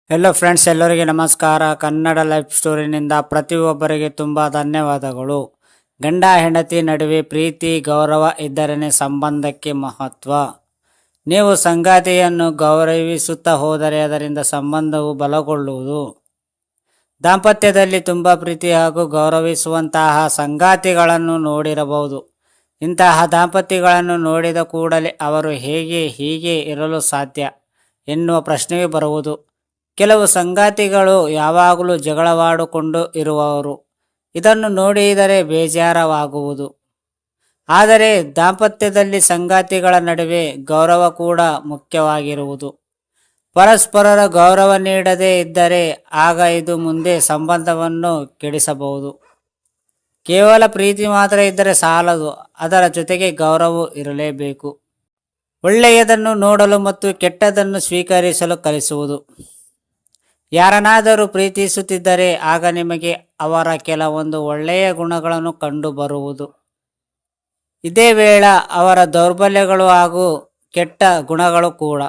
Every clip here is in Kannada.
ಹೆಲೋ ಫ್ರೆಂಡ್ಸ್, ಎಲ್ಲರಿಗೆ ನಮಸ್ಕಾರ. ಕನ್ನಡ ಲೈಫ್ ಸ್ಟೋರಿನಿಂದ ಪ್ರತಿಯೊಬ್ಬರಿಗೆ ತುಂಬ ಧನ್ಯವಾದಗಳು. ಗಂಡ ಹೆಂಡತಿ ನಡುವೆ ಪ್ರೀತಿ ಗೌರವ ಇದ್ದರೇನೆ ಸಂಬಂಧಕ್ಕೆ ಮಹತ್ವ. ನೀವು ಸಂಗಾತಿಯನ್ನು ಗೌರವಿಸುತ್ತಾ ಹೋದರೆ ಅದರಿಂದ ಸಂಬಂಧವು ಬಲಗೊಳ್ಳುವುದು. ದಾಂಪತ್ಯದಲ್ಲಿ ತುಂಬ ಪ್ರೀತಿ ಹಾಗೂ ಗೌರವಿಸುವಂತಹ ಸಂಗಾತಿಗಳನ್ನು ನೋಡಿರಬಹುದು. ಇಂತಹ ದಾಂಪತ್ಯಗಳನ್ನು ನೋಡಿದ ಕೂಡಲೇ ಅವರು ಹೀಗೆ ಇರಲು ಸಾಧ್ಯ ಎನ್ನುವ ಪ್ರಶ್ನೆಯೇ ಬರುವುದು. ಕೆಲವು ಸಂಗಾತಿಗಳು ಯಾವಾಗಲೂ ಜಗಳವಾಡಿಕೊಂಡು ಇರುವವರು. ಇದನ್ನು ನೋಡಿದರೆ ಬೇಜಾರವಾಗುವುದು. ಆದರೆ ದಾಂಪತ್ಯದಲ್ಲಿ ಸಂಗಾತಿಗಳ ನಡುವೆ ಗೌರವ ಕೂಡ ಮುಖ್ಯವಾಗಿರುವುದು. ಪರಸ್ಪರರ ಗೌರವ ನೀಡದೇ ಇದ್ದರೆ ಆಗ ಇದು ಮುಂದೆ ಸಂಬಂಧವನ್ನು ಕೆಡಿಸಬಹುದು. ಕೇವಲ ಪ್ರೀತಿ ಮಾತ್ರ ಇದ್ದರೆ ಸಾಲದು, ಅದರ ಜೊತೆಗೆ ಗೌರವ ಇರಲೇಬೇಕು. ಒಳ್ಳೆಯದನ್ನು ನೋಡಲು ಮತ್ತು ಕೆಟ್ಟದನ್ನು ಸ್ವೀಕರಿಸಲು ಕಲಿಸುವುದು. ಯಾರನ್ನಾದರೂ ಪ್ರೀತಿಸುತ್ತಿದ್ದರೆ ಆಗ ನಿಮಗೆ ಅವರ ಕೆಲವೊಂದು ಒಳ್ಳೆಯ ಗುಣಗಳನ್ನು ಕಂಡು ಬರುವುದು. ಇದೇ ವೇಳೆ ಅವರ ದೌರ್ಬಲ್ಯಗಳು ಹಾಗೂ ಕೆಟ್ಟ ಗುಣಗಳು ಕೂಡ.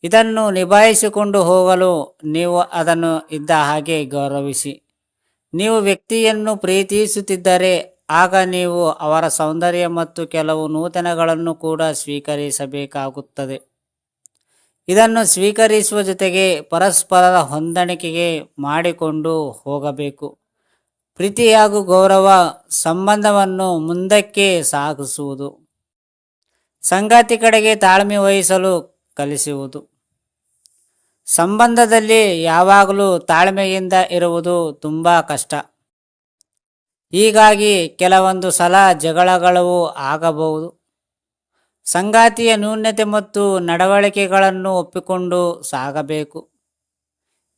ಇದನ್ನು ನಿಭಾಯಿಸಿಕೊಂಡು ಹೋಗಲು ನೀವು ಅದನ್ನು ಇದ್ದ ಹಾಗೆ ಗೌರವಿಸಿ. ನೀವು ವ್ಯಕ್ತಿಯನ್ನು ಪ್ರೀತಿಸುತ್ತಿದ್ದರೆ ಆಗ ನೀವು ಅವರ ಸೌಂದರ್ಯ ಮತ್ತು ಕೆಲವು ನೂತನಗಳನ್ನು ಕೂಡ ಸ್ವೀಕರಿಸಬೇಕಾಗುತ್ತದೆ. ಇದನ್ನು ಸ್ವೀಕರಿಸುವ ಜೊತೆಗೆ ಪರಸ್ಪರರ ಹೊಂದಾಣಿಕೆಗೆ ಮಾಡಿಕೊಂಡು ಹೋಗಬೇಕು. ಪ್ರೀತಿ ಹಾಗೂ ಗೌರವ ಸಂಬಂಧವನ್ನು ಮುಂದಕ್ಕೆ ಸಾಗಿಸುವುದು. ಸಂಗಾತಿ ಕಡೆಗೆ ತಾಳ್ಮೆ ವಹಿಸಲು ಕಲಿಸುವುದು. ಸಂಬಂಧದಲ್ಲಿ ಯಾವಾಗಲೂ ತಾಳ್ಮೆಯಿಂದ ಇರುವುದು ತುಂಬ ಕಷ್ಟ. ಹೀಗಾಗಿ ಕೆಲವೊಂದು ಸಲ ಜಗಳಗಳು ಆಗಬಹುದು. ಸಂಗಾತಿಯ ನ್ಯೂನತೆ ಮತ್ತು ನಡವಳಿಕೆಗಳನ್ನು ಒಪ್ಪಿಕೊಂಡು ಸಾಗಬೇಕು.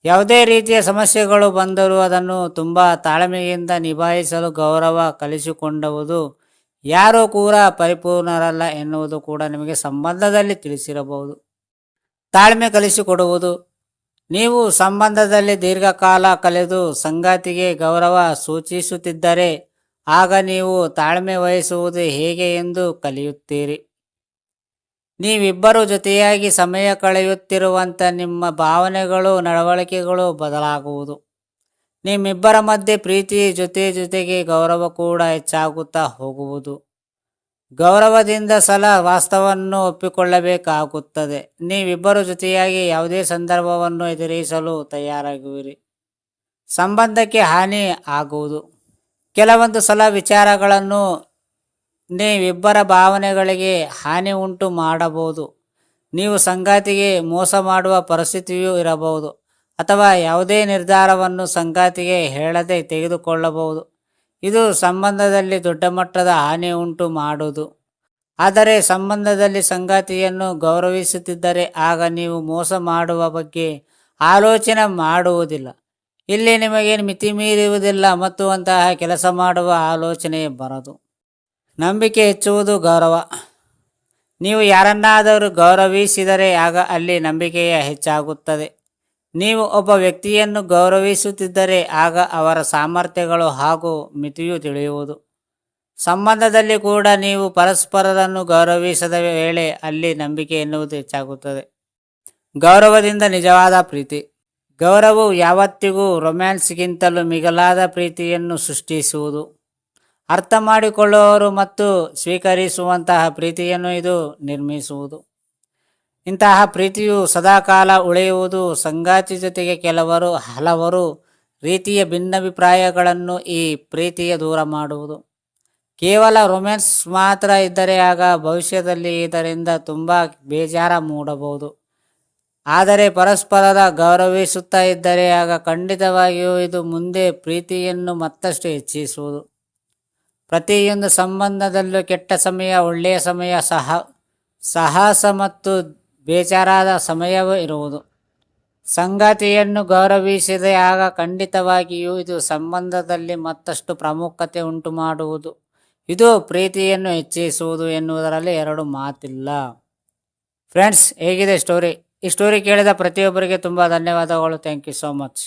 ಯಾವುದೇ ರೀತಿಯ ಸಮಸ್ಯೆಗಳು ಬಂದರೂ ಅದನ್ನು ತುಂಬ ತಾಳ್ಮೆಯಿಂದ ನಿಭಾಯಿಸಲು ಗೌರವ ಕಲಿಸಿಕೊಂಡುವುದು. ಯಾರೂ ಕೂಡ ಪರಿಪೂರ್ಣರಲ್ಲ ಎನ್ನುವುದು ಕೂಡ ನಿಮಗೆ ಸಂಬಂಧದಲ್ಲಿ ತಿಳಿಸಿರಬಹುದು. ತಾಳ್ಮೆ ಕಲಿಸಿಕೊಡುವುದು. ನೀವು ಸಂಬಂಧದಲ್ಲಿ ದೀರ್ಘಕಾಲ ಕಳೆದು ಸಂಗಾತಿಗೆ ಗೌರವ ಸೂಚಿಸುತ್ತಿದ್ದರೆ ಆಗ ನೀವು ತಾಳ್ಮೆ ವಹಿಸುವುದು ಹೇಗೆ ಎಂದು ಕಲಿಯುತ್ತೀರಿ. ನೀವಿಬ್ಬರು ಜೊತೆಯಾಗಿ ಸಮಯ ಕಳೆಯುತ್ತಿರುವಂಥ ನಿಮ್ಮ ಭಾವನೆಗಳು ನಡವಳಿಕೆಗಳು ಬದಲಾಗುವುದು. ನಿಮ್ಮಿಬ್ಬರ ಮಧ್ಯೆ ಪ್ರೀತಿ ಜೊತೆಗೆ ಗೌರವ ಕೂಡ ಹೆಚ್ಚಾಗುತ್ತಾ ಹೋಗುವುದು. ಗೌರವದಿಂದ ವಾಸ್ತವವನ್ನು ಒಪ್ಪಿಕೊಳ್ಳಬೇಕಾಗುತ್ತದೆ. ನೀವಿಬ್ಬರು ಜೊತೆಯಾಗಿ ಯಾವುದೇ ಸಂದರ್ಭವನ್ನು ಎದುರಿಸಲು ತಯಾರಾಗುವಿರಿ. ಸಂಬಂಧಕ್ಕೆ ಹಾನಿ ಆಗುವುದು. ಕೆಲವೊಂದು ಸಲ ವಿಚಾರಗಳನ್ನು ನೀವಿಬ್ಬರ ಭಾವನೆಗಳಿಗೆ ಹಾನಿ ಉಂಟು ಮಾಡಬಹುದು. ನೀವು ಸಂಗಾತಿಗೆ ಮೋಸ ಮಾಡುವ ಪರಿಸ್ಥಿತಿಯೂ ಇರಬಹುದು, ಅಥವಾ ಯಾವುದೇ ನಿರ್ಧಾರವನ್ನು ಸಂಗಾತಿಗೆ ಹೇಳದೆ ತೆಗೆದುಕೊಳ್ಳಬಹುದು. ಇದು ಸಂಬಂಧದಲ್ಲಿ ದೊಡ್ಡ ಮಟ್ಟದ ಹಾನಿ ಉಂಟು ಮಾಡುವುದು. ಆದರೆ ಸಂಬಂಧದಲ್ಲಿ ಸಂಗಾತಿಯನ್ನು ಗೌರವಿಸುತ್ತಿದ್ದರೆ ಆಗ ನೀವು ಮೋಸ ಮಾಡುವ ಬಗ್ಗೆ ಆಲೋಚನೆ ಮಾಡುವುದಿಲ್ಲ. ಇಲ್ಲಿ ನಿಮಗೆ ಮಿತಿ ಮೀರುವುದಿಲ್ಲ ಮತ್ತು ಅಂತಹ ಕೆಲಸ ಮಾಡುವ ಆಲೋಚನೆ ಬರದು. ನಂಬಿಕೆ ಹೆಚ್ಚುವುದು. ಗೌರವ. ನೀವು ಯಾರನ್ನಾದರೂ ಗೌರವಿಸಿದರೆ ಆಗ ಅಲ್ಲಿ ನಂಬಿಕೆಯ ಹೆಚ್ಚಾಗುತ್ತದೆ. ನೀವು ಒಬ್ಬ ವ್ಯಕ್ತಿಯನ್ನು ಗೌರವಿಸುತ್ತಿದ್ದರೆ ಆಗ ಅವರ ಸಾಮರ್ಥ್ಯಗಳು ಹಾಗೂ ಮಿತಿಯು ತಿಳಿಯುವುದು. ಸಂಬಂಧದಲ್ಲಿ ಕೂಡ ನೀವು ಪರಸ್ಪರರನ್ನು ಗೌರವಿಸದ ವೇಳೆ ಅಲ್ಲಿ ನಂಬಿಕೆ ಎನ್ನುವುದು ಹೆಚ್ಚಾಗುತ್ತದೆ. ಗೌರವದಿಂದ ನಿಜವಾದ ಪ್ರೀತಿ. ಗೌರವವು ಯಾವತ್ತಿಗೂ ರೊಮ್ಯಾನ್ಸ್ಗಿಂತಲೂ ಮಿಗಿಲಾದ ಪ್ರೀತಿಯನ್ನು ಸೃಷ್ಟಿಸುವುದು. ಅರ್ಥ ಮಾಡಿಕೊಳ್ಳುವವರು ಮತ್ತು ಸ್ವೀಕರಿಸುವಂತಹ ಪ್ರೀತಿಯನ್ನು ಇದು ನಿರ್ಮಿಸುವುದು. ಇಂತಹ ಪ್ರೀತಿಯು ಸದಾಕಾಲ ಉಳಿಯುವುದು. ಸಂಗಾತಿ ಜೊತೆಗೆ ಹಲವರು ರೀತಿಯ ಭಿನ್ನಾಭಿಪ್ರಾಯಗಳನ್ನು ಈ ಪ್ರೀತಿಯ ದೂರ ಮಾಡುವುದು. ಕೇವಲ ರೊಮ್ಯಾನ್ಸ್ ಮಾತ್ರ ಇದ್ದರೆ ಆಗ ಭವಿಷ್ಯದಲ್ಲಿ ಇದರಿಂದ ತುಂಬ ಬೇಜಾರ ಮೂಡಬಹುದು. ಆದರೆ ಪರಸ್ಪರರ ಗೌರವಿಸುತ್ತಾ ಇದ್ದರೆ ಆಗ ಖಂಡಿತವಾಗಿಯೂ ಇದು ಮುಂದೆ ಪ್ರೀತಿಯನ್ನು ಮತ್ತಷ್ಟು ಹೆಚ್ಚಿಸುವುದು. ಪ್ರತಿಯೊಂದು ಸಂಬಂಧದಲ್ಲೂ ಕೆಟ್ಟ ಸಮಯ, ಒಳ್ಳೆಯ ಸಮಯ, ಸಾಹಸ ಮತ್ತು ಬೇಜಾರಾದ ಸಮಯವೂ ಇರುವುದು. ಸಂಗಾತಿಯನ್ನು ಗೌರವಿಸಿದೆ ಆಗ ಖಂಡಿತವಾಗಿಯೂ ಇದು ಸಂಬಂಧದಲ್ಲಿ ಮತ್ತಷ್ಟು ಪ್ರಾಮುಖ್ಯತೆ ಉಂಟು ಮಾಡುವುದು. ಇದು ಪ್ರೀತಿಯನ್ನು ಹೆಚ್ಚಿಸುವುದು ಎನ್ನುವುದರಲ್ಲಿ ಎರಡು ಮಾತಿಲ್ಲ. ಫ್ರೆಂಡ್ಸ್, ಹೇಗಿದೆ ಸ್ಟೋರಿ? ಈ ಸ್ಟೋರಿ ಕೇಳಿದ ಪ್ರತಿಯೊಬ್ಬರಿಗೆ ತುಂಬ ಧನ್ಯವಾದಗಳು. Thank you so much.